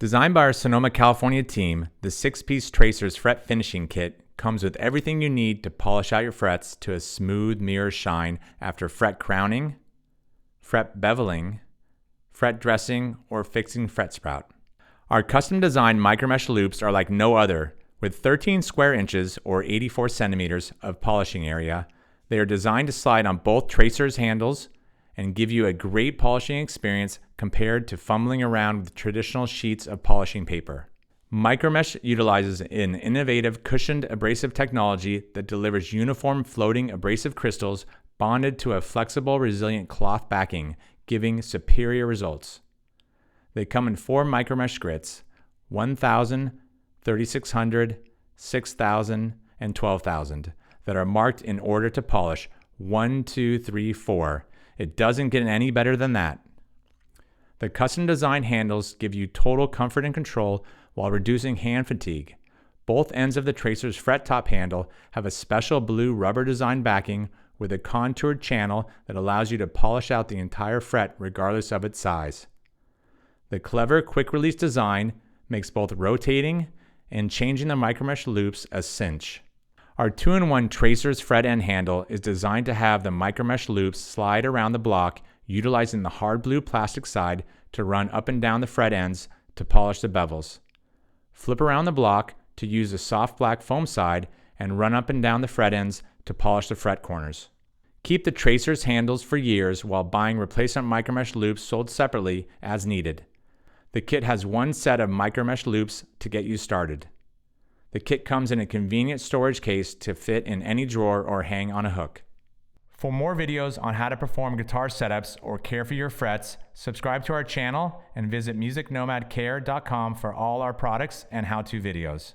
Designed by our Sonoma, California team, the 6-piece Tracers Fret Finishing Kit comes with everything you need to polish out your frets to a smooth mirror shine after fret crowning, fret beveling, fret dressing, or fixing fret sprout. Our custom-designed micromesh loops are like no other. With 13 square inches or 84 centimeters of polishing area, they are designed to slide on both Tracers handles and give you a great polishing experience compared to fumbling around with traditional sheets of polishing paper. Micromesh utilizes an innovative cushioned abrasive technology that delivers uniform floating abrasive crystals bonded to a flexible, resilient cloth backing, giving superior results. They come in 4 micromesh grits: 1000, 3600, 6000, and 12,000 that are marked in order to polish 1, 2, 3, 4. It doesn't get any better than that. The custom designed handles give you total comfort and control while reducing hand fatigue. Both ends of the Tracer's fret top handle have a special blue rubber design backing with a contoured channel that allows you to polish out the entire fret regardless of its size. The clever quick release design makes both rotating and changing the micromesh loops a cinch. Our 2-in-1 Tracer's fret end handle is designed to have the micromesh loops slide around the block, utilizing the hard blue plastic side to run up and down the fret ends to polish the bevels. Flip around the block to use the soft black foam side and run up and down the fret ends to polish the fret corners. Keep the Tracer's handles for years while buying replacement micromesh loops sold separately as needed. The kit has 1 set of micromesh loops to get you started. The kit comes in a convenient storage case to fit in any drawer or hang on a hook. For more videos on how to perform guitar setups or care for your frets, subscribe to our channel and visit musicnomadcare.com for all our products and how-to videos.